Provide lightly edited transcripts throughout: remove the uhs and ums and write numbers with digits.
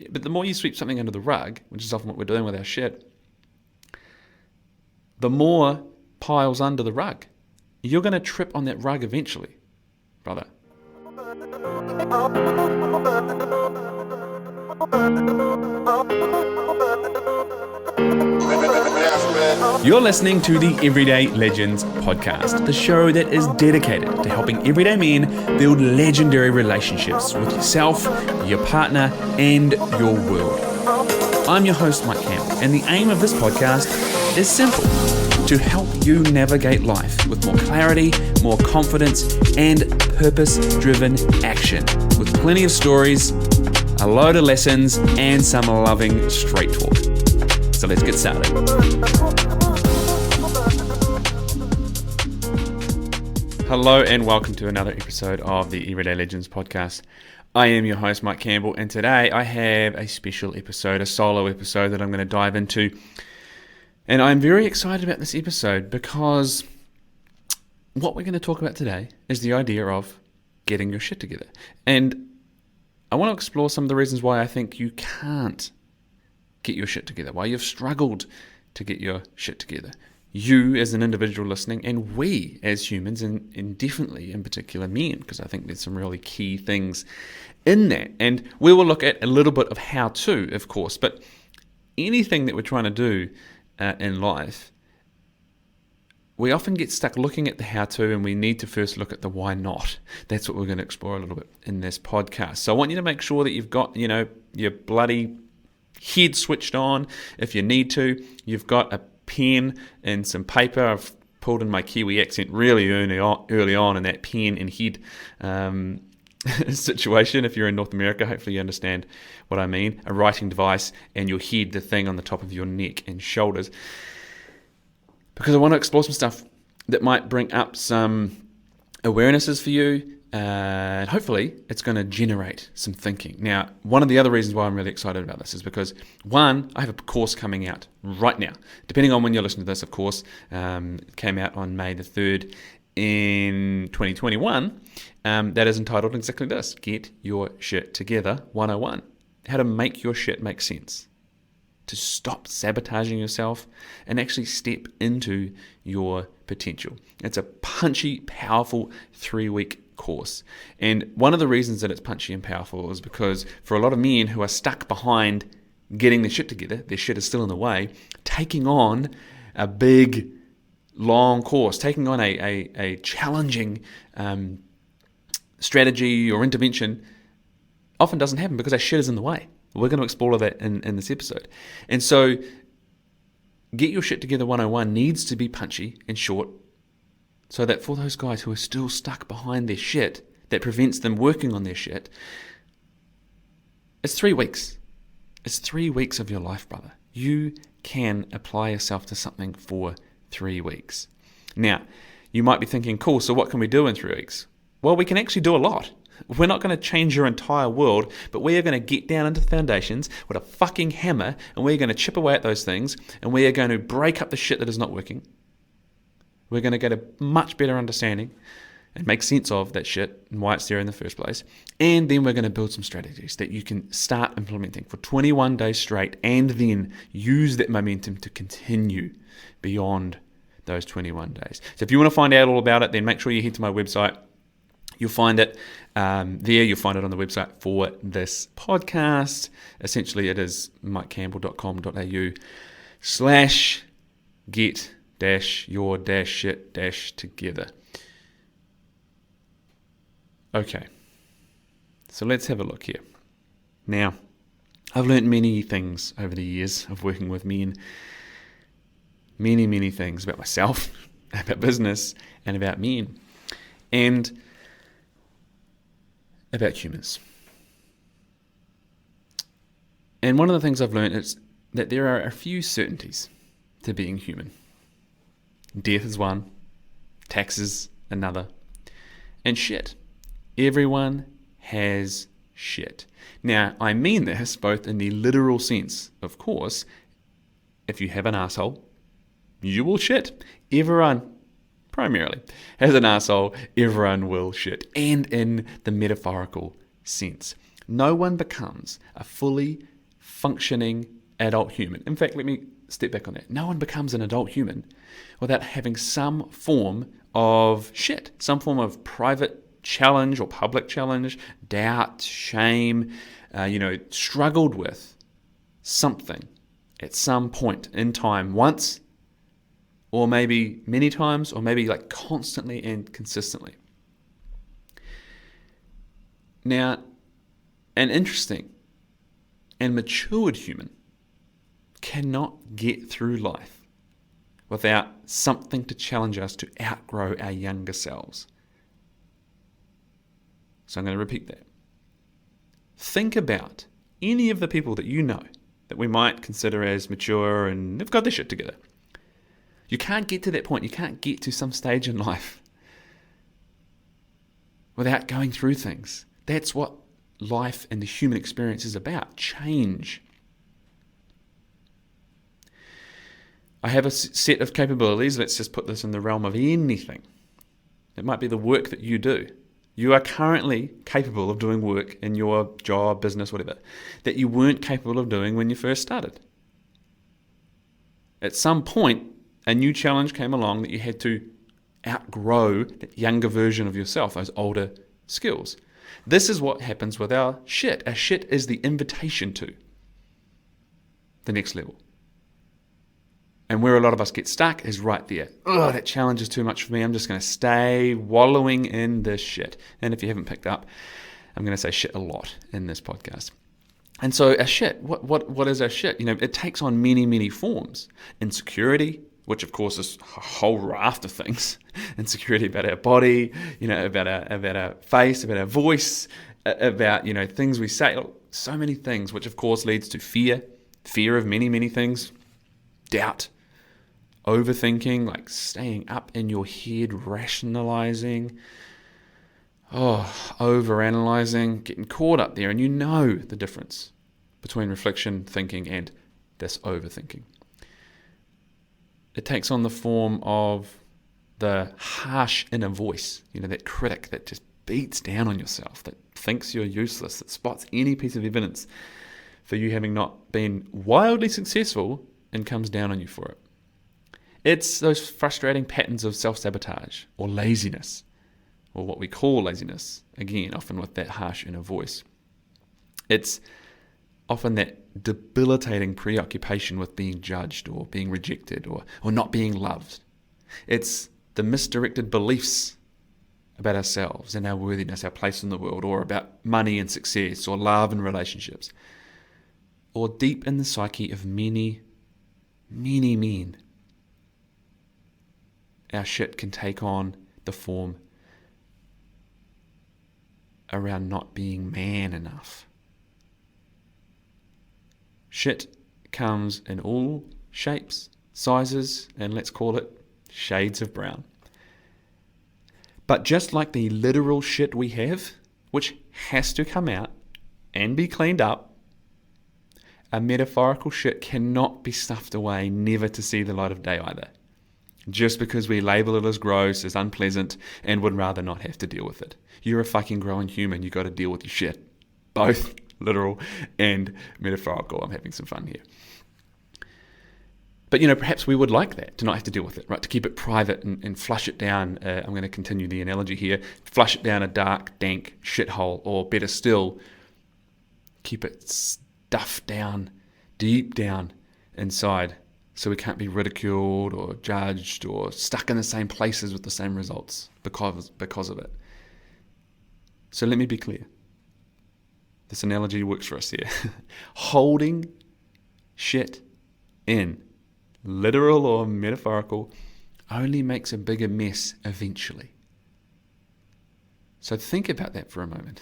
But the more you sweep something under the rug, which is often what we're doing with our shit, the more piles under the rug. You're going to trip on that rug eventually, brother. You're listening to the Everyday Legends podcast, the show that is dedicated to helping everyday men build legendary relationships with yourself, your partner, and your world. I'm your host, Mike Campbell, and the aim of this podcast is simple: to help you navigate life with more clarity, more confidence, and purpose-driven action, with plenty of stories, a load of lessons, and some loving straight talk. So let's get started. Hello and welcome to another episode of the Everyday Legends podcast. I am your host, Mike Campbell, and today I have a special episode, a solo episode that I'm going to dive into. And I'm very excited about this episode because what we're going to talk about today is the idea of getting your shit together. And I want to explore some of the reasons why I think you can't get your shit together, why you've struggled to get your shit together. You as an individual listening, and we as humans, and definitely in particular men, because I think there's some really key things in that. And we will look at a little bit of how to, of course, but anything that we're trying to do in life, we often get stuck looking at the how-to, and we need to first look at the why not. That's what we're going to explore a little bit in this podcast. So I want you to make sure that you've got, your bloody head switched on if you need to. You've got a pen and some paper. I've pulled in my Kiwi accent really early on in that pen and head situation. If you're in North America, hopefully you understand what I mean. A writing device and your head, the thing on the top of your neck and shoulders. Because I want to explore some stuff that might bring up some awarenesses for you, and hopefully it's going to generate some thinking. Now, one of the other reasons why I'm really excited about this is because, one, I have a course coming out right now. Depending on when you're listening to this, of course, it came out on May the 3rd in 2021. That is entitled exactly this: Get Your Shit Together 101. How to make your shit make sense. To stop sabotaging yourself and actually step into your potential. It's a punchy, powerful 3-week course. And one of the reasons that it's punchy and powerful is because for a lot of men who are stuck behind getting their shit together, their shit is still in the way, taking on a big, long course, taking on a challenging strategy or intervention often doesn't happen because our shit is in the way. We're going to explore that in this episode. And so, Get Your Shit Together 101 needs to be punchy and short so that for those guys who are still stuck behind their shit, that prevents them working on their shit, it's 3 weeks. It's 3 weeks of your life, brother. You can apply yourself to something for 3 weeks. Now, you might be thinking, cool, so what can we do in 3 weeks? Well, we can actually do a lot. We're not going to change your entire world, but we are going to get down into the foundations with a fucking hammer, and we're going to chip away at those things, and we are going to break up the shit that is not working. We're going to get a much better understanding and make sense of that shit and why it's there in the first place. And then we're going to build some strategies that you can start implementing for 21 days straight, and then use that momentum to continue beyond those 21 days. So if you want to find out all about it, then make sure you head to my website. You'll find it there. You'll find it on the website for this podcast. Essentially, it is mikecamble.com.au/get-your-shit-together. Okay, so let's have a look here. Now, I've learned many things over the years of working with men. Many things about myself, about business, and about men. And about humans. And one of the things I've learned is that there are a few certainties to being human. Death is one, taxes another, and shit. Everyone has shit. Now, I mean this both in the literal sense, of course. If you have an asshole, you will shit. Everyone primarily has an asshole, everyone will shit, and in the metaphorical sense. No one becomes a fully functioning adult human. In fact, let me step back on that. No one becomes an adult human without having some form of shit, some form of private challenge or public challenge, doubt, shame, struggled with something at some point in time, once, or maybe many times, or maybe like constantly and consistently. Now, an interesting and matured human cannot get through life without something to challenge us to outgrow our younger selves. So I'm going to repeat that. Think about any of the people that you know that we might consider as mature and have got their shit together. You can't get to that point. You can't get to some stage in life without going through things. That's what life and the human experience is about. Change. I have a set of capabilities. Let's just put this in the realm of anything. It might be the work that you do. You are currently capable of doing work in your job, business, whatever, that you weren't capable of doing when you first started. At some point, a new challenge came along that you had to outgrow that younger version of yourself, those older skills. This is what happens with our shit. Our shit is the invitation to the next level. And where a lot of us get stuck is right there. Oh, that challenge is too much for me. I'm just going to stay wallowing in this shit. And if you haven't picked up, I'm going to say shit a lot in this podcast. And so our shit, what is our shit? It takes on many, many forms. Insecurity, which of course is a whole raft of things. Insecurity about our body, about our face, about our voice, about, things we say. So many things, which of course leads to fear of many, many things. Doubt, overthinking, like staying up in your head, rationalizing, overanalyzing, getting caught up there. And you know the difference between reflection, thinking, and this overthinking. It takes on the form of the harsh inner voice, that critic that just beats down on yourself, that thinks you're useless, that spots any piece of evidence for you having not been wildly successful and comes down on you for it. It's those frustrating patterns of self-sabotage or laziness, or what we call laziness, again, often with that harsh inner voice. It's often that debilitating preoccupation with being judged or being rejected or not being loved. It's the misdirected beliefs about ourselves and our worthiness, our place in the world, or about money and success, or love and relationships, or deep in the psyche of many men. Our shit can take on the form around not being man enough. Shit comes in all shapes, sizes, and let's call it shades of brown. But just like the literal shit we have, which has to come out and be cleaned up, a metaphorical shit cannot be stuffed away, never to see the light of day either. Just because we label it as gross, as unpleasant, and would rather not have to deal with it. You're a fucking growing human, you got to deal with your shit. Both literal and metaphorical. I'm having some fun here. But, perhaps we would like that, to not have to deal with it, right? To keep it private and flush it down. I'm going to continue the analogy here. Flush it down a dark, dank shithole, or better still, keep it stuffed down, deep down inside, so we can't be ridiculed or judged or stuck in the same places with the same results because of it. So let me be clear. This analogy works for us here. Holding shit in, literal or metaphorical, only makes a bigger mess eventually. So think about that for a moment.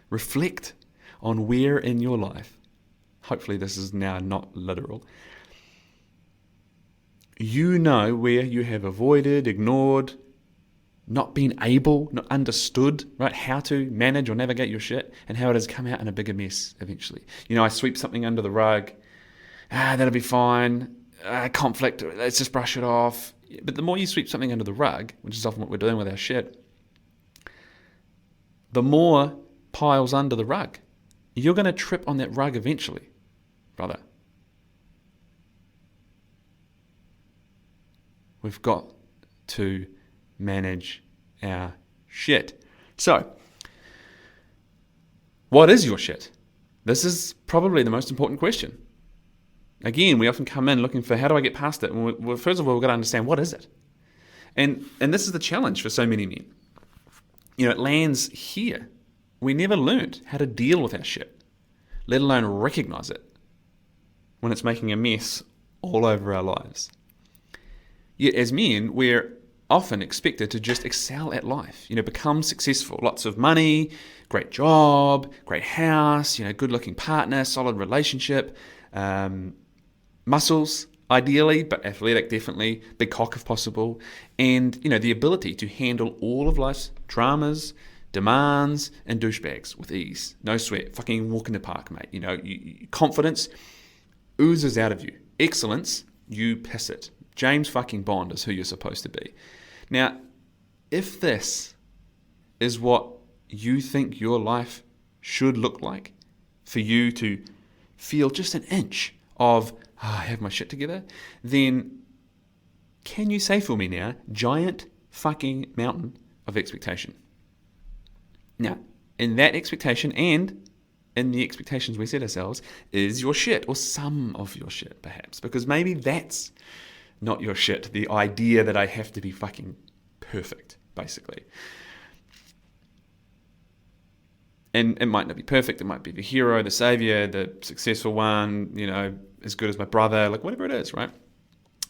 Reflect on where in your life, hopefully this is now not literal, you know where you have avoided, ignored, not been able, not understood, right, how to manage or navigate your shit, and how it has come out in a bigger mess eventually. I sweep something under the rug, that'll be fine, conflict, let's just brush it off. But the more you sweep something under the rug, which is often what we're doing with our shit, the more piles under the rug. you're going to trip on that rug eventually, brother. We've got to manage our shit. So, what is your shit? This is probably the most important question. Again, we often come in looking for, how do I get past it? Well, first of all, we've got to understand, what is it? And this is the challenge for so many men. It lands here. We never learned how to deal with our shit, let alone recognize it when it's making a mess all over our lives. Yet as men, we're often expected to just excel at life, become successful, lots of money, great job, great house, good-looking partner, solid relationship, muscles, ideally, but athletic definitely, big cock if possible, and the ability to handle all of life's dramas, demands, and douchebags with ease. No sweat, fucking walk in the park, mate. Confidence oozes out of you. Excellence, you piss it. James fucking Bond is who you're supposed to be. Now, if this is what you think your life should look like, for you to feel just an inch of, I have my shit together, then can you say for me now, giant fucking mountain of expectation? Now, in that expectation and in the expectations we set ourselves is your shit, or some of your shit perhaps, because maybe that's not your shit, the idea that I have to be fucking perfect, basically. And it might not be perfect, it might be the hero, the savior, the successful one, as good as my brother, like whatever it is, right?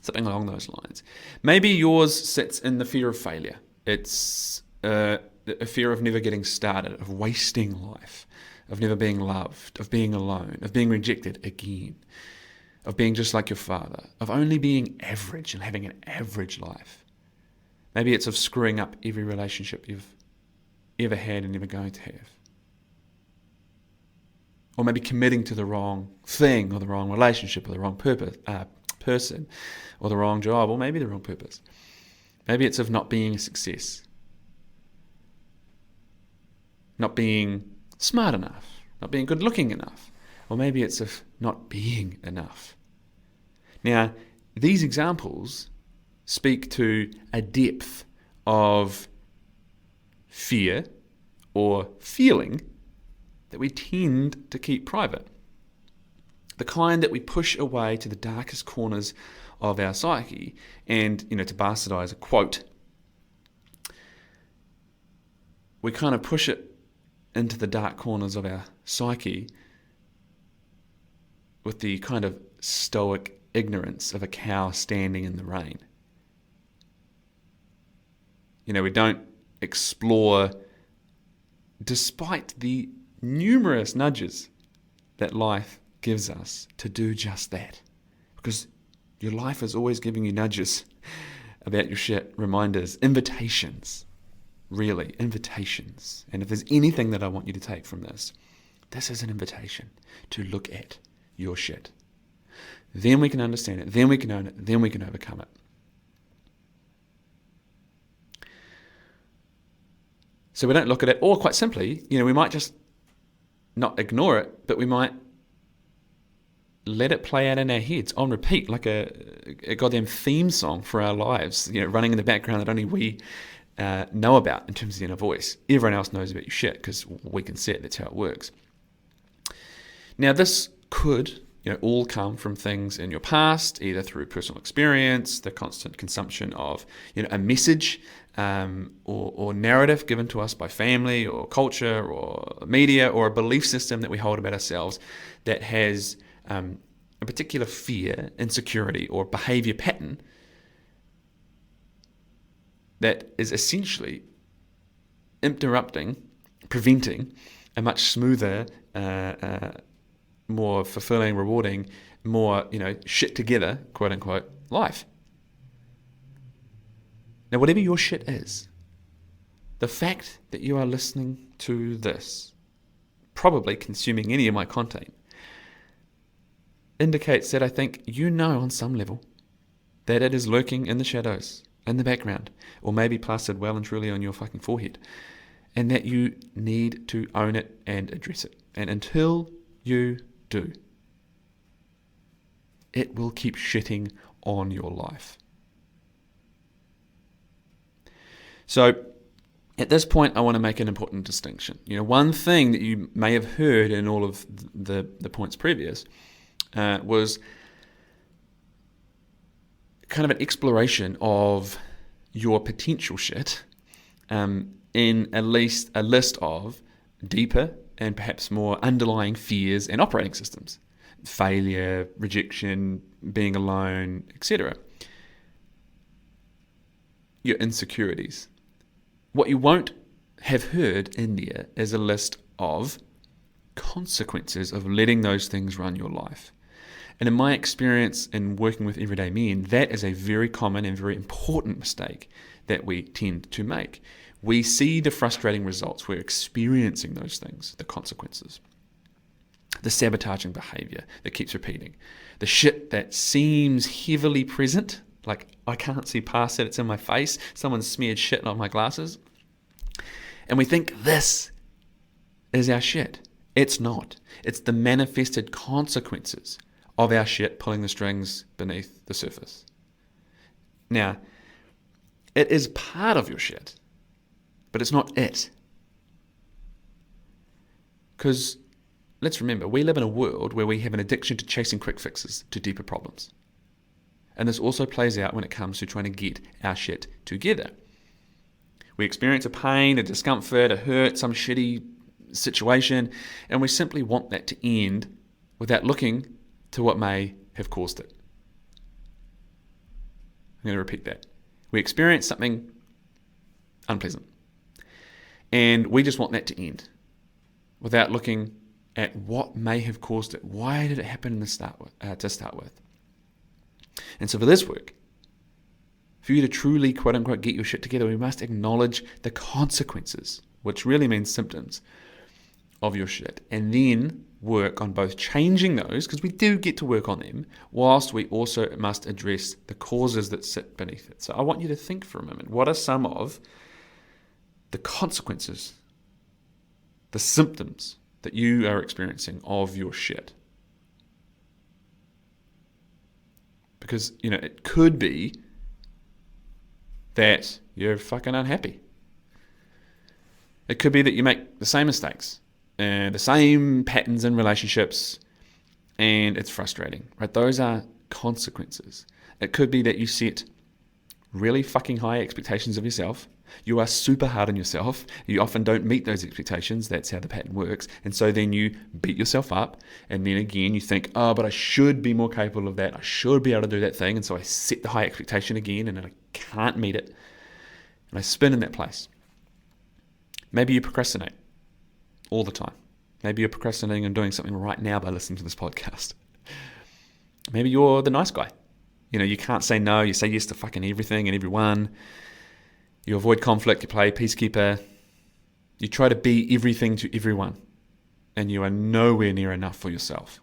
Something along those lines. Maybe yours sits in the fear of failure. It's a fear of never getting started, of wasting life, of never being loved, of being alone, of being rejected again, of being just like your father, of only being average and having an average life. Maybe it's of screwing up every relationship you've ever had and never going to have. Or maybe committing to the wrong thing, or the wrong relationship, or the wrong person, or the wrong job, or maybe the wrong purpose. Maybe it's of not being a success, not being smart enough, not being good looking enough, or maybe it's of not being enough. Now, these examples speak to a depth of fear or feeling that we tend to keep private. The kind that we push away to the darkest corners of our psyche. And, to bastardize a quote, we kind of push it into the dark corners of our psyche with the kind of stoic ignorance of a cow standing in the rain. We don't explore, despite the numerous nudges that life gives us to do just that. Because your life is always giving you nudges about your shit, reminders, invitations. Really, invitations. And if there's anything that I want you to take from this, this is an invitation to look at your shit. Then we can understand it, then we can own it, then we can overcome it. So we don't look at it, or quite simply, we might just not ignore it, but we might let it play out in our heads on repeat, like a goddamn theme song for our lives, running in the background that only we know about in terms of the inner voice. Everyone else knows about your shit because we can see it. That's how it works. Now, this could all come from things in your past, either through personal experience, the constant consumption of a message or narrative given to us by family or culture or media, or a belief system that we hold about ourselves that has a particular fear, insecurity, or behavior pattern that is essentially preventing a much smoother, more fulfilling, rewarding, more, shit together, quote unquote, life. Now, whatever your shit is, the fact that you are listening to this, probably consuming any of my content, indicates that I think on some level that it is lurking in the shadows, in the background, or maybe plastered well and truly on your fucking forehead, and that you need to own it and address it. And until you do, it will keep shitting on your life. So at this point, I want to make an important distinction. One thing that you may have heard in all of the points previous was kind of an exploration of your potential shit in at least a list of deeper and perhaps more underlying fears and operating systems. Failure, rejection, being alone, etc. Your insecurities. What you won't have heard in there is a list of consequences of letting those things run your life. And in my experience in working with everyday men, that is a very common and very important mistake that we tend to make. We see the frustrating results. We're experiencing those things, the consequences. The sabotaging behavior that keeps repeating. The shit that seems heavily present, like I can't see past it, it's in my face. Someone smeared shit on my glasses. And we think this is our shit. It's not. It's the manifested consequences of our shit pulling the strings beneath the surface. Now, it is part of your shit, but it's not it. Because let's remember, we live in a world where we have an addiction to chasing quick fixes to deeper problems. And this also plays out when it comes to trying to get our shit together. We experience a pain, a discomfort, a hurt, some shitty situation, and we simply want that to end without looking to what may have caused it. I'm going to repeat that. We experience something unpleasant, and we just want that to end without looking at what may have caused it. Why did it happen to start with? And so for this work, for you to truly, quote unquote, get your shit together, we must acknowledge the consequences, which really means symptoms of your shit, and then work on both changing those, because we do get to work on them, whilst we also must address the causes that sit beneath it. So I want you to think for a moment, what are some of the consequences, the symptoms that you are experiencing of your shit? Because, it could be that you're fucking unhappy. It could be that you make the same mistakes and the same patterns in relationships, and it's frustrating, right? Those are consequences. It could be that you set really fucking high expectations of yourself. You are super hard on yourself. You often don't meet those expectations. That's how the pattern works. And so then you beat yourself up, and then again you think, oh, but I should be more capable of that. I should be able to do that thing. And so I set the high expectation again, and I can't meet it. And I spin in that place. Maybe you procrastinate all the time. Maybe you're procrastinating and doing something right now by listening to this podcast. Maybe you're the nice guy. You can't say no. You say yes to fucking everything and everyone. You avoid conflict. You play peacekeeper. You try to be everything to everyone. And you are nowhere near enough for yourself.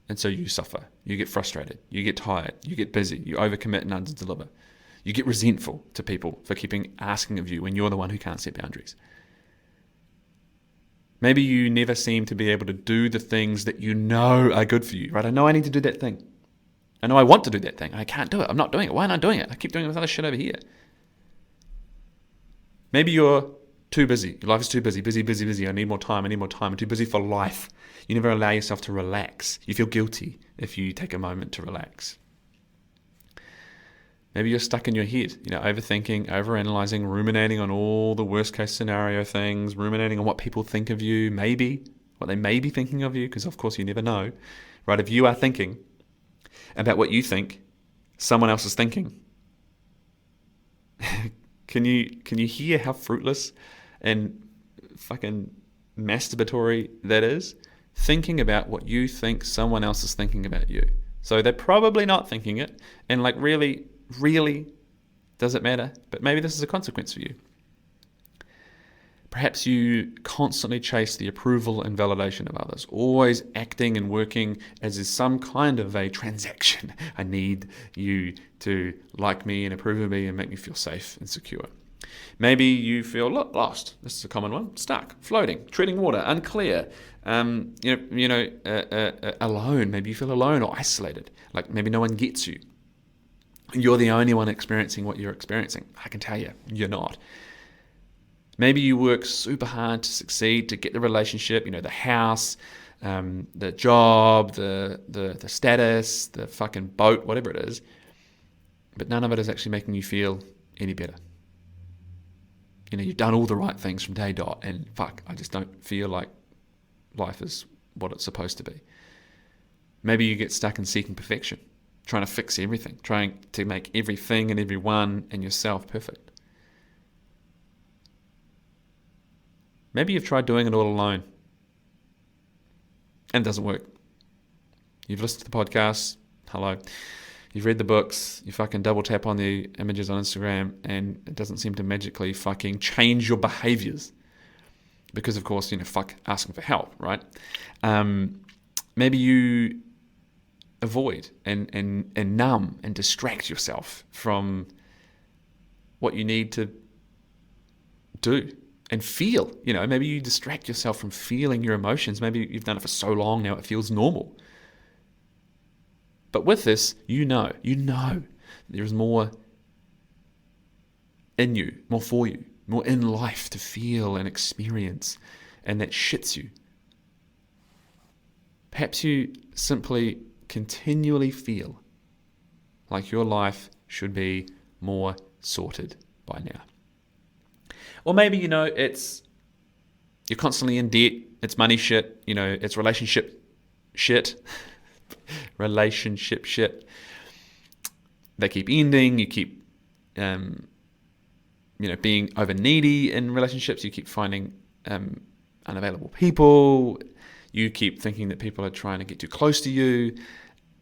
And so you suffer. You get frustrated. You get tired. You get busy. You overcommit and underdeliver. You get resentful to people for keeping asking of you when you're the one who can't set boundaries. Maybe you never seem to be able to do the things that you know are good for you, right? I know I need to do that thing. I know I want to do that thing. I can't do it. I'm not doing it. Why am I not doing it? I keep doing this other shit over here. Maybe you're too busy. Your life is too busy. Busy. I need more time. I'm too busy for life. You never allow yourself to relax. You feel guilty if you take a moment to relax. Maybe you're stuck in your head, overthinking, overanalyzing, ruminating on all the worst case scenario things, ruminating on what people think of you, maybe, what they may be thinking of you, because of course you never know, right? If you are thinking about what you think someone else is thinking, can you hear how fruitless and fucking masturbatory that is? Thinking about what you think someone else is thinking about you. So they're probably not thinking it, and really, does it matter? But maybe this is a consequence for you. Perhaps you constantly chase the approval and validation of others, always acting and working as is some kind of a transaction. I need you to like me and approve of me and make me feel safe and secure. Maybe you feel lost. This is a common one. Stuck, floating, treading water, unclear. Alone. Maybe you feel alone or isolated. Like maybe no one gets you. You're the only one experiencing what you're experiencing. I can tell you, you're not. Maybe you work super hard to succeed, to get the relationship, the house, the job, the status, the fucking boat, whatever it is. But none of it is actually making you feel any better. You've done all the right things from day dot, and fuck, I just don't feel like life is what it's supposed to be. Maybe you get stuck in seeking perfection, trying to fix everything, trying to make everything and everyone and yourself perfect. Maybe you've tried doing it all alone and it doesn't work. You've listened to the podcast, hello. You've read the books, you fucking double tap on the images on Instagram, and it doesn't seem to magically fucking change your behaviors. Because, of course, fuck asking for help, right? Maybe you avoid and numb and distract yourself from what you need to do and feel. Maybe you distract yourself from feeling your emotions. Maybe you've done it for so long now it feels normal. But with this, you know there's more in you, more for you, more in life to feel and experience, and that shits you. Perhaps you simply continually feel like your life should be more sorted by now. Or maybe, you're constantly in debt, it's money shit, it's relationship shit. Relationship shit. They keep ending. You keep, being over needy in relationships. You keep finding unavailable people. You keep thinking that people are trying to get too close to you.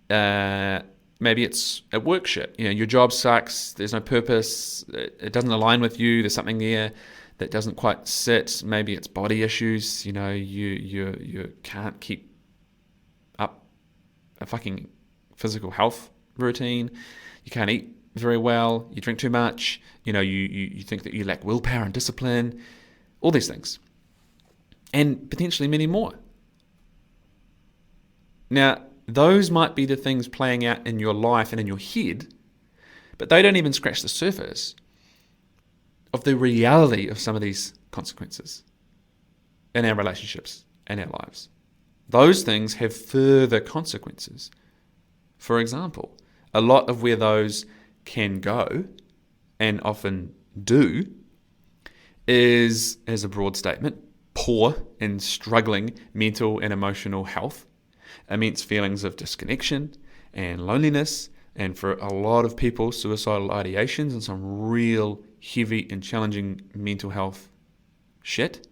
Maybe it's at work shit. Your job sucks. There's no purpose. It doesn't align with you. There's something there that doesn't quite sit. Maybe it's body issues. You can't keep up a fucking physical health routine. You can't eat very well. You drink too much. You think that you lack willpower and discipline. All these things. And potentially many more. Now, those might be the things playing out in your life and in your head, but they don't even scratch the surface of the reality of some of these consequences in our relationships and our lives. Those things have further consequences. For example, a lot of where those can go, and often do, is, as a broad statement, poor and struggling mental and emotional health, immense feelings of disconnection and loneliness, and for a lot of people, suicidal ideations and some real heavy and challenging mental health shit.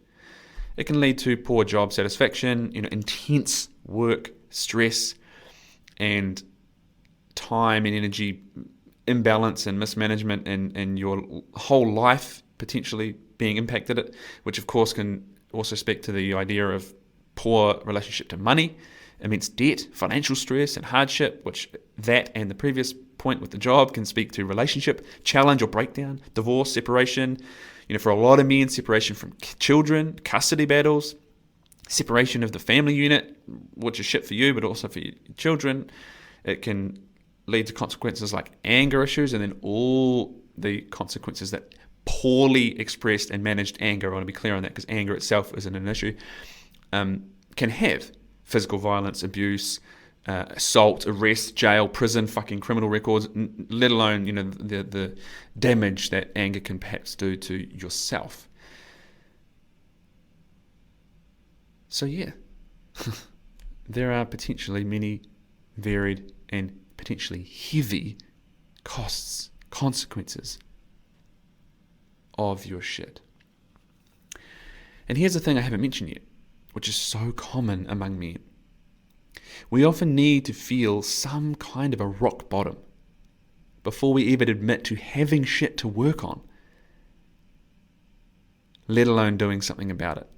It can lead to poor job satisfaction, intense work stress, and time and energy imbalance and mismanagement, and your whole life potentially being impacted it, which of course can also speak to the idea of poor relationship to money, immense debt, financial stress and hardship, which that and the previous point with the job can speak to relationship challenge or breakdown, divorce, separation. For a lot of men, separation from children, custody battles, separation of the family unit, which is shit for you, but also for your children. It can lead to consequences like anger issues, and then all the consequences that poorly expressed and managed anger, I want to be clear on that because anger itself isn't an issue, can have physical violence, abuse, assault, arrest, jail, prison, fucking criminal records, let alone the damage that anger can perhaps do to yourself. So yeah, there are potentially many varied and potentially heavy costs, consequences of your shit. And here's the thing I haven't mentioned yet, which is so common among men. We often need to feel some kind of a rock bottom before we even admit to having shit to work on, let alone doing something about it.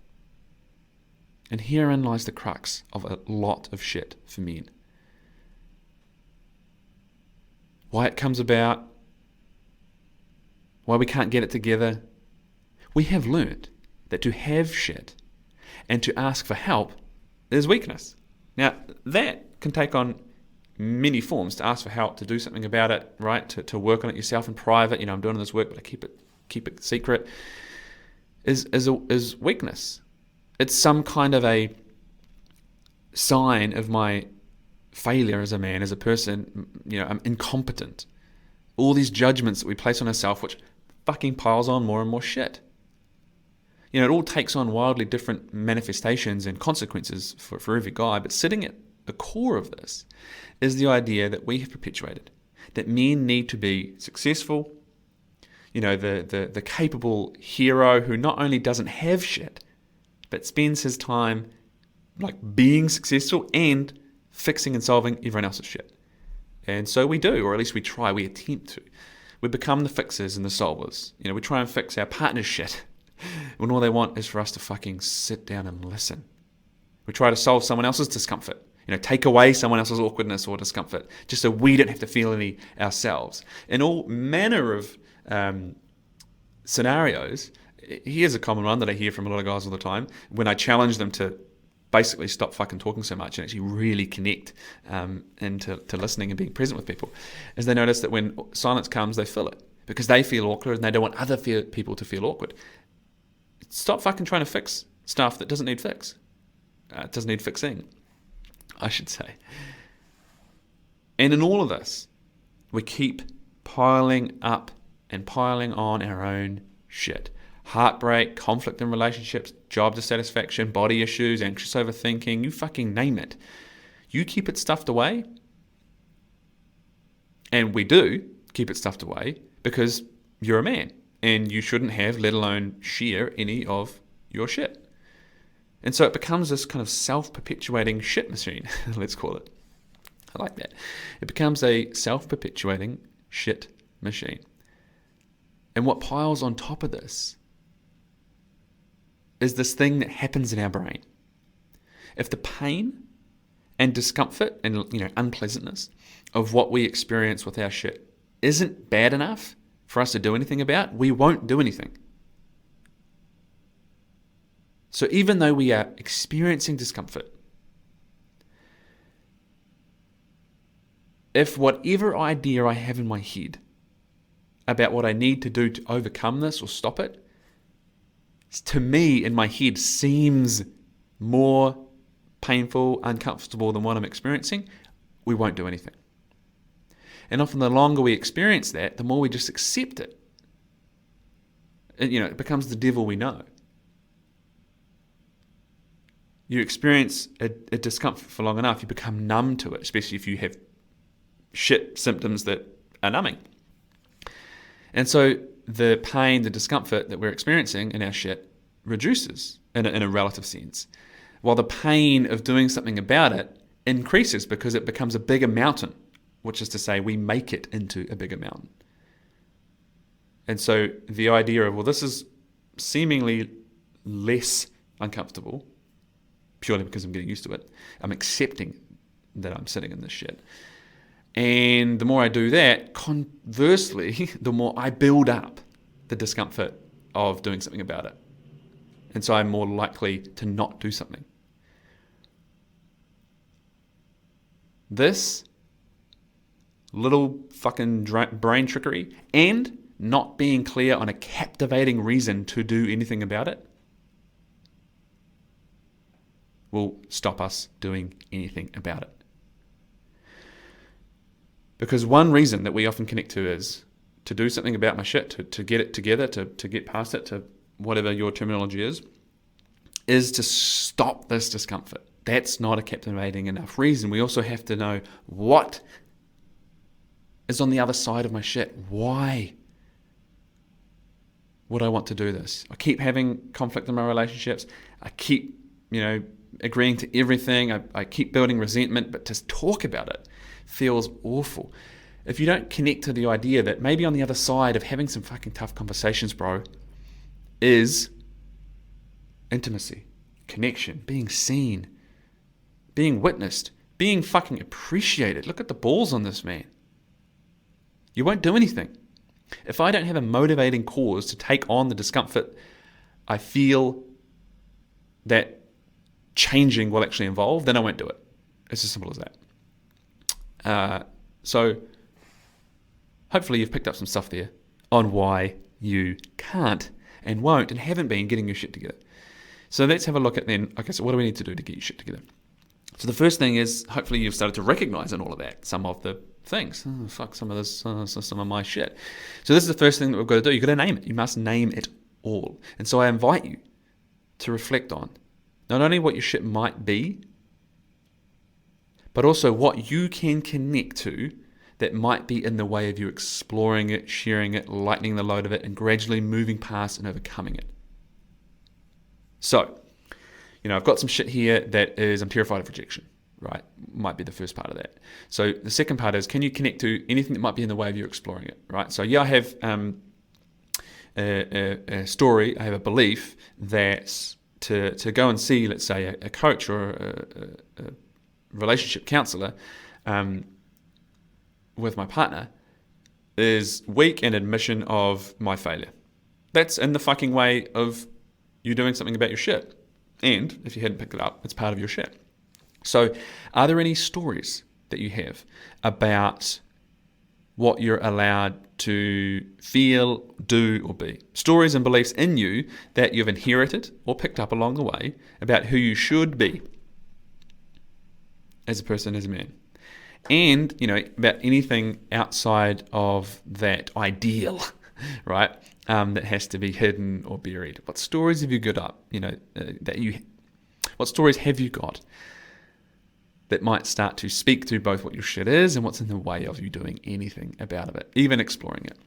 And herein lies the crux of a lot of shit for men. Why it comes about, why we can't get it together, we have learned that to have shit and to ask for help is weakness. Now, that can take on many forms. To ask for help, to do something about it, right? To work on it yourself in private. I'm doing this work, but I keep it secret. Is weakness. It's some kind of a sign of my failure as a man, as a person. I'm incompetent. All these judgments that we place on ourselves, which fucking piles on more and more shit. It all takes on wildly different manifestations and consequences for every guy, but sitting at the core of this is the idea that we have perpetuated, that men need to be successful, the capable hero who not only doesn't have shit, but spends his time like being successful and fixing and solving everyone else's shit. And so we do, or at least we try, we attempt to. We become the fixers and the solvers. We try and fix our partner's shit when all they want is for us to fucking sit down and listen. We try to solve someone else's discomfort, take away someone else's awkwardness or discomfort, just so we don't have to feel any ourselves. In all manner of scenarios, here's a common one that I hear from a lot of guys all the time, when I challenge them to basically stop fucking talking so much and actually really connect into listening and being present with people, is they notice that when silence comes, they fill it because they feel awkward and they don't want other people to feel awkward. Stop fucking trying to fix stuff that doesn't need fix. It doesn't need fixing, I should say. And in all of this, we keep piling up and piling on our own shit. Heartbreak, conflict in relationships, job dissatisfaction, body issues, anxious overthinking, you fucking name it. You keep it stuffed away, and we do keep it stuffed away because you're a man and you shouldn't have, let alone share any of your shit. And so it becomes this kind of self-perpetuating shit machine, let's call it. I like that. It becomes a self-perpetuating shit machine. And what piles on top of this is this thing that happens in our brain. If the pain and discomfort and unpleasantness of what we experience with our shit isn't bad enough for us to do anything about, we won't do anything. So even though we are experiencing discomfort, if whatever idea I have in my head about what I need to do to overcome this or stop it, to me in my head seems more painful, uncomfortable than what I'm experiencing, we won't do anything. And often the longer we experience that, the more we just accept it. It becomes the devil we know. You experience a discomfort for long enough, you become numb to it, especially if you have shit symptoms that are numbing. And so the pain, the discomfort that we're experiencing in our shit reduces in a relative sense, while the pain of doing something about it increases because it becomes a bigger mountain, which is to say we make it into a bigger mountain. And so the idea of, well, this is seemingly less uncomfortable purely because I'm getting used to it. I'm accepting that I'm sitting in this shit. And the more I do that, conversely, the more I build up the discomfort of doing something about it. And so I'm more likely to not do something. This little fucking brain trickery and not being clear on a captivating reason to do anything about it will stop us doing anything about it. Because one reason that we often connect to is to do something about my shit, to get it together, to get past it, to whatever your terminology is to stop this discomfort. That's not a captivating enough reason. We also have to know what is on the other side of my shit. Why would I want to do this? I keep having conflict in my relationships. I keep, agreeing to everything. I keep building resentment, but to talk about it feels awful. If you don't connect to the idea that maybe on the other side of having some fucking tough conversations, bro, is intimacy, connection, being seen, being witnessed, being fucking appreciated. Look at the balls on this man. You won't do anything. If I don't have a motivating cause to take on the discomfort I feel that changing will actually involve, then I won't do it. It's as simple as that. So hopefully you've picked up some stuff there on why you can't and won't and haven't been getting your shit together. So let's have a look at then, okay, so what do we need to do to get your shit together? So the first thing is, hopefully you've started to recognize in all of that some of the things. Some of this, some of my shit. So this is the first thing that we've got to do. You've got to name it. You must name it all. And so I invite you to reflect on not only what your shit might be, but also what you can connect to that might be in the way of you exploring it, sharing it, lightening the load of it, and gradually moving past and overcoming it. So, I've got some shit here that is, I'm terrified of rejection, right? Might be the first part of that. So the second part is, can you connect to anything that might be in the way of you exploring it, right? So I have a story, I have a belief that to go and see, let's say, a coach or a relationship counselor with my partner is weak and admission of my failure. That's in the fucking way of you doing something about your shit. And if you hadn't picked it up, it's part of your shit. So are there any stories that you have about what you're allowed to feel, do, or be? Stories and beliefs in you that you've inherited or picked up along the way about who you should be as a person, as a man. And, about anything outside of that ideal, right? That has to be hidden or buried. What stories have you got up? What stories have you got that might start to speak to both what your shit is and what's in the way of you doing anything about it, even exploring it?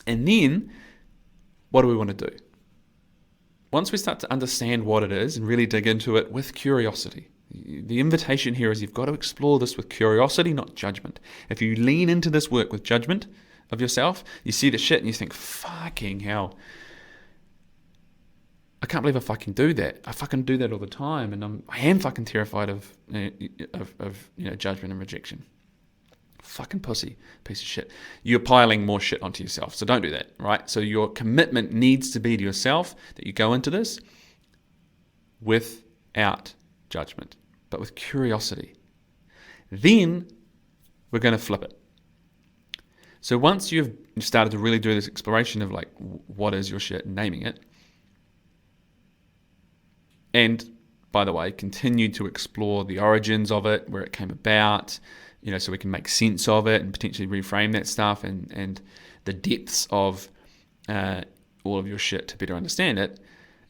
And then, what do we want to do? Once we start to understand what it is and really dig into it with curiosity, the invitation here is you've got to explore this with curiosity, not judgment. If you lean into this work with judgment of yourself, you see the shit and you think, fucking hell, I can't believe I fucking do that. I fucking do that all the time, and I am fucking terrified of judgment and rejection. Fucking pussy, piece of shit. You're piling more shit onto yourself, so don't do that, right? So your commitment needs to be to yourself that you go into this without judgment, but with curiosity. Then we're going to flip it. So once you've started to really do this exploration of like, what is your shit, and naming it, and by the way, continue to explore the origins of it, where it came about, so we can make sense of it and potentially reframe that stuff and the depths of all of your shit to better understand it,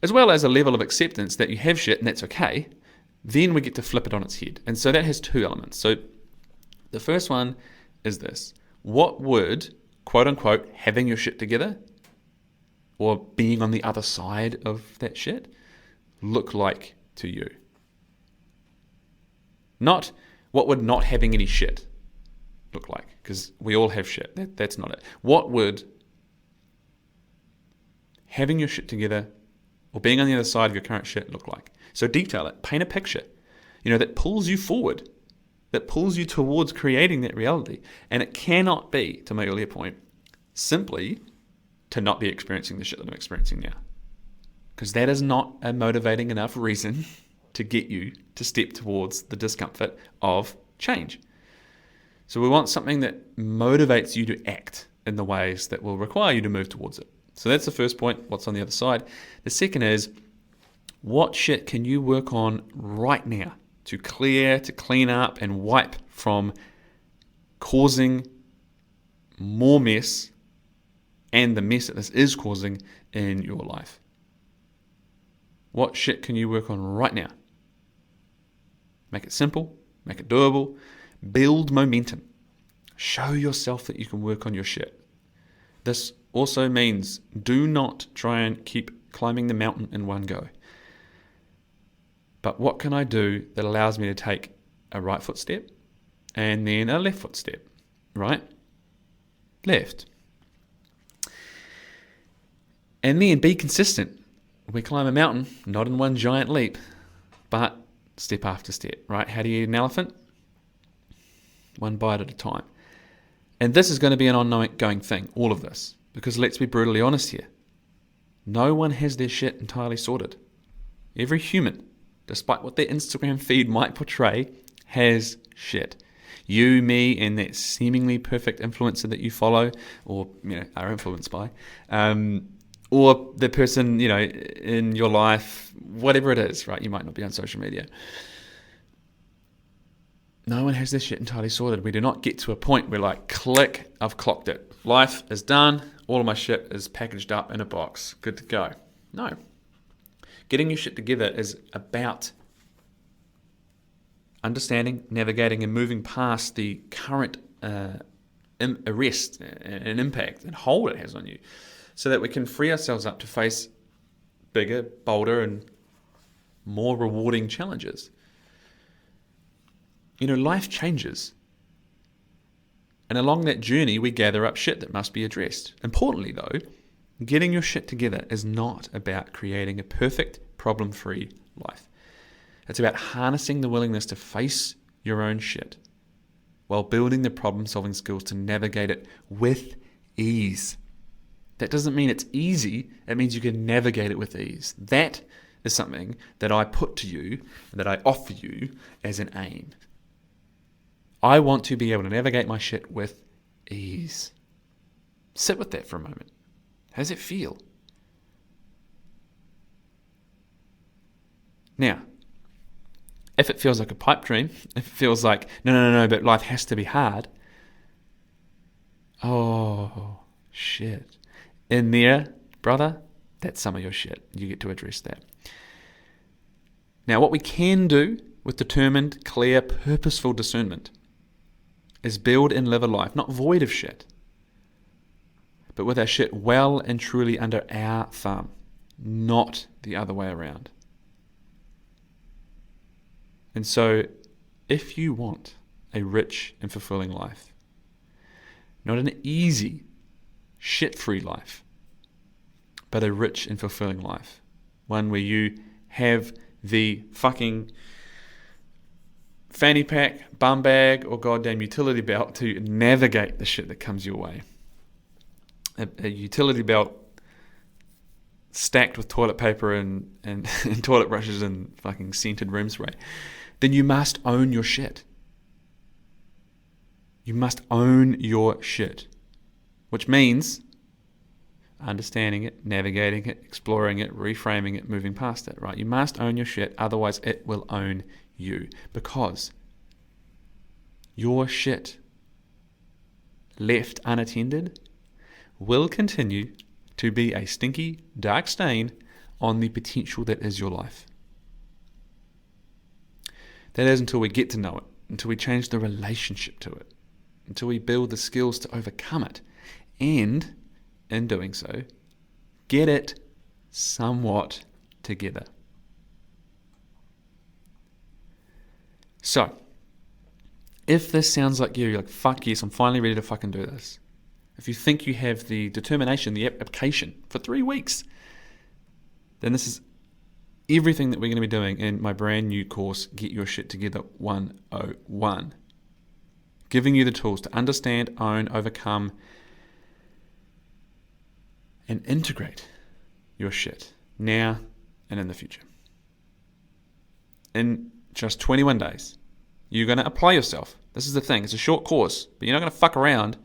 as well as a level of acceptance that you have shit and that's okay. Then we get to flip it on its head. And so that has two elements. So the first one is this. What would, quote unquote, having your shit together or being on the other side of that shit look like to you? Not what would not having any shit look like, because we all have shit. That's not it. What would having your shit together or being on the other side of your current shit look like? So detail it, paint a picture, that pulls you forward, that pulls you towards creating that reality. And it cannot be, to my earlier point, simply to not be experiencing the shit that I'm experiencing now. Because that is not a motivating enough reason to get you to step towards the discomfort of change. So we want something that motivates you to act in the ways that will require you to move towards it. So that's the first point, what's on the other side. The second is, what shit can you work on right now to clear, to clean up and wipe from causing more mess and the mess that this is causing in your life? What shit can you work on right now? Make it simple, make it doable, build momentum. Show yourself that you can work on your shit. This also means do not try and keep climbing the mountain in one go. But what can I do that allows me to take a right foot step and then a left foot step? Right? Left. And then be consistent. We climb a mountain, not in one giant leap, but step after step, right? How do you eat an elephant? One bite at a time. And this is going to be an ongoing thing, all of this, because let's be brutally honest here. No one has their shit entirely sorted. Every human, despite what their Instagram feed might portray, has shit. You, me, and that seemingly perfect influencer that you follow or are influenced by, or the person in your life, whatever it is, right? You might not be on social media. No one has this shit entirely sorted. We do not get to a point where like, click, I've clocked it. Life is done. All of my shit is packaged up in a box. Good to go. No. Getting your shit together is about understanding, navigating, and moving past the current arrest and impact and hold it has on you, so that we can free ourselves up to face bigger, bolder, and more rewarding challenges. Life changes. And along that journey, we gather up shit that must be addressed. Importantly, though, getting your shit together is not about creating a perfect, problem-free life. It's about harnessing the willingness to face your own shit while building the problem-solving skills to navigate it with ease. That doesn't mean it's easy. It means you can navigate it with ease. That is something that I put to you, that I offer you as an aim. I want to be able to navigate my shit with ease. Sit with that for a moment. How does it feel? Now, if it feels like a pipe dream, if it feels like, no, but life has to be hard. Oh, shit. In there, brother, that's some of your shit. You get to address that. Now, what we can do with determined, clear, purposeful discernment is build and live a life not void of shit, but with our shit well and truly under our thumb, not the other way around. And so, if you want a rich and fulfilling life, not an easy, shit-free life, but a rich and fulfilling life, one where you have the fucking fanny pack, bum bag, or goddamn utility belt to navigate the shit that comes your way. A utility belt stacked with toilet paper and toilet brushes and fucking scented room spray. Then you must own your shit. You must own your shit. Which means understanding it, navigating it, exploring it, reframing it, moving past it, right? You must own your shit, otherwise it will own you. Because your shit, left unattended, will continue to be a stinky, dark stain on the potential that is your life. That is until we get to know it, until we change the relationship to it, until we build the skills to overcome it, and in doing so, get it somewhat together. So, if this sounds like you're like, fuck yes, I'm finally ready to fucking do this. If you think you have the determination, the application for 3 weeks, then this is everything that we're going to be doing in my brand new course, Get Your Shit Together 101. Giving you the tools to understand, own, overcome, and integrate your shit now and in the future. In just 21 days, you're going to apply yourself. This is the thing. It's a short course, but you're not going to fuck around.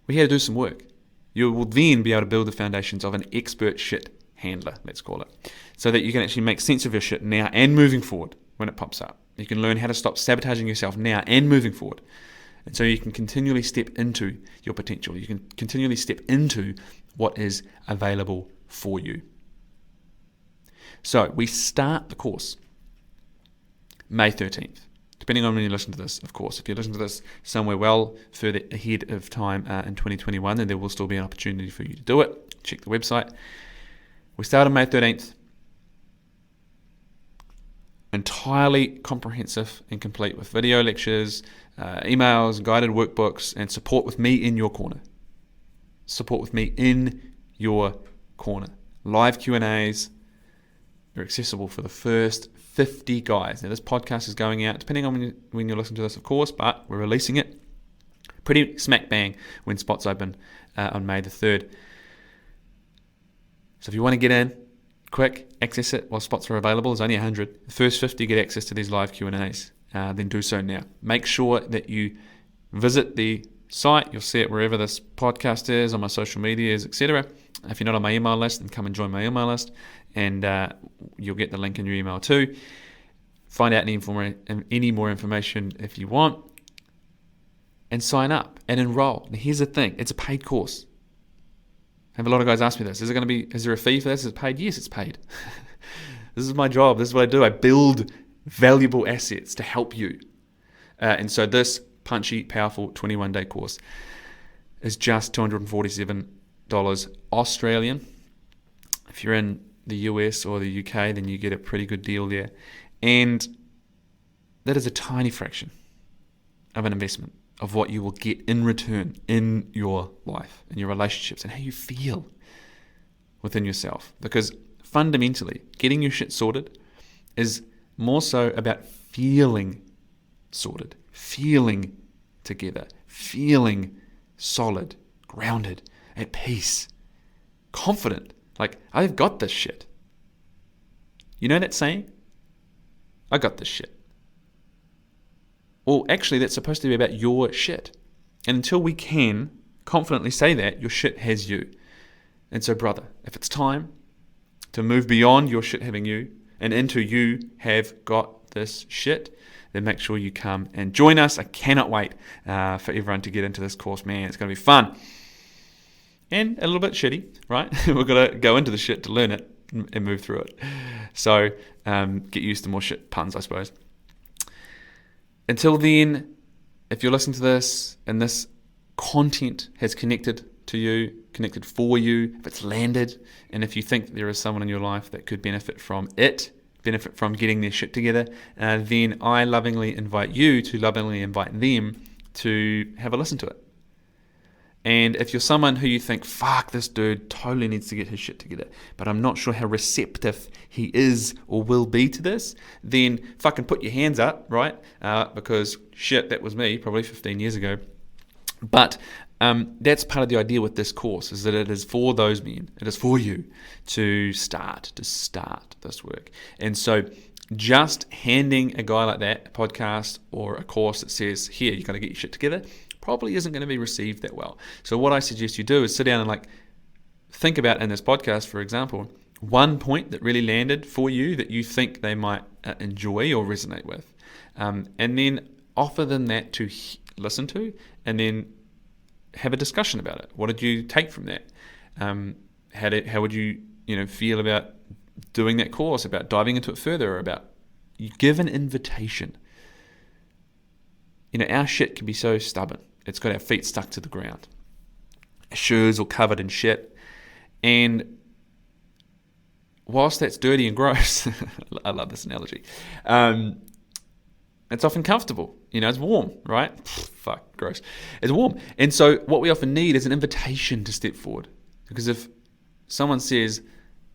We're here to do some work. You will then be able to build the foundations of an expert shit handler, let's call it, so that you can actually make sense of your shit now and moving forward when it pops up. You can learn how to stop sabotaging yourself now and moving forward. And so you can continually step into your potential. You can continually step into what is available for you. So we start the course May 13th, depending on when you listen to this, of course. If you listen to this somewhere well further ahead of time in 2021, then there will still be an opportunity for you to do it. Check the website. We start on May 13th. Entirely comprehensive and complete with video lectures, emails, guided workbooks, and support with me in your corner. Support with me in your corner. Live Q&As. They're accessible for the first 50 guys. Now, this podcast is going out, depending on when you listen to this, of course, but we're releasing it Pretty smack bang when spots open on May the 3rd. So if you want to get in, quick, access it while spots are available. There's only 100. The first 50 get access to these live Q&As. Then do so now. Make sure that you visit the site. You'll see it wherever this podcast is, on my social medias, etc. If you're not on my email list, then come and join my email list, and you'll get the link in your email too. Find out any more information if you want, and sign up and enroll. Now, here's the thing: it's a paid course. I have a lot of guys ask me this: is there a fee for this? Is it paid? Yes, it's paid. This is my job. This is what I do. I build valuable assets to help you. And so this punchy, powerful 21-day course is just $247 Australian. If you're in the US or the UK, then you get a pretty good deal there. And that is a tiny fraction of an investment of what you will get in return in your life, in your relationships, and how you feel within yourself. Because fundamentally, getting your shit sorted is more so about feeling sorted, feeling together, feeling solid, grounded, at peace, confident. Like, I've got this shit. You know that saying? I got this shit. Well, actually, that's supposed to be about your shit. And until we can confidently say that, your shit has you. And so, brother, if it's time to move beyond your shit having you and into you have got this shit, then make sure you come and join us. I cannot wait for everyone to get into this course, man. It's going to be fun. And a little bit shitty, right? We've got to go into the shit to learn it and move through it. So get used to more shit puns, I suppose. Until then, if you're listening to this and this content has connected to you, connected for you, if it's landed, and if you think there is someone in your life that could benefit from it, benefit from getting their shit together, then I lovingly invite you to lovingly invite them to have a listen to it. And if you're someone who you think, fuck, this dude totally needs to get his shit together, but I'm not sure how receptive he is or will be to this, then fucking put your hands up, right? Because shit, that was me probably 15 years ago. But that's part of the idea with this course, is that it is for those men. It is for you to start this work. And so just handing a guy like that a podcast or a course that says, here, you got to get your shit together, probably isn't going to be received that well. So what I suggest you do is sit down and think about in this podcast, for example, one point that really landed for you that you think they might enjoy or resonate with, and then offer them that to listen to, and then have a discussion about it. What did you take from that? How would you feel about doing that course, about diving into it further, about you give an invitation. Our shit can be so stubborn. It's got our feet stuck to the ground. Our shoes all covered in shit. And whilst that's dirty and gross, I love this analogy, it's often comfortable. It's warm, right? Fuck, gross. It's warm. And so what we often need is an invitation to step forward. Because if someone says,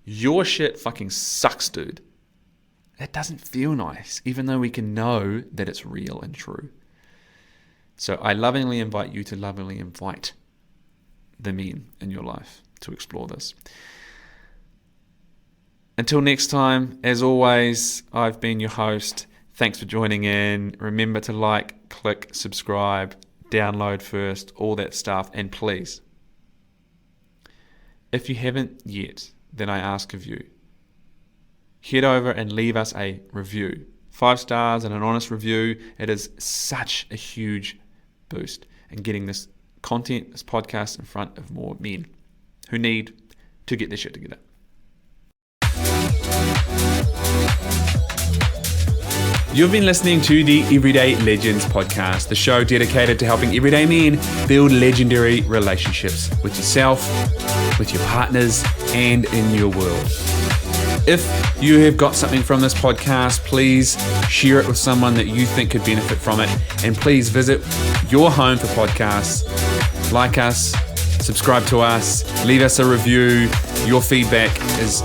your shit fucking sucks, dude, that doesn't feel nice, even though we can know that it's real and true. So I lovingly invite you to lovingly invite the men in your life to explore this. Until next time, as always, I've been your host. Thanks for joining in. Remember to like, click, subscribe, download first, all that stuff. And please, if you haven't yet, then I ask of you, head over and leave us a review. 5 stars and an honest review. It is such a huge boost in getting this content, this podcast in front of more men who need to get their shit together. You've been listening to the Everyday Legends podcast, the show dedicated to helping everyday men build legendary relationships with yourself, with your partners, and in your world. If you have got something from this podcast, please share it with someone that you think could benefit from it. And please visit your home for podcasts. Like us, subscribe to us, leave us a review. Your feedback is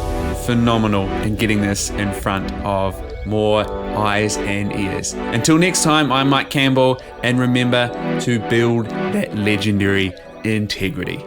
phenomenal in getting this in front of more eyes and ears. Until next time, I'm Mike Campbell, and remember to build that legendary integrity.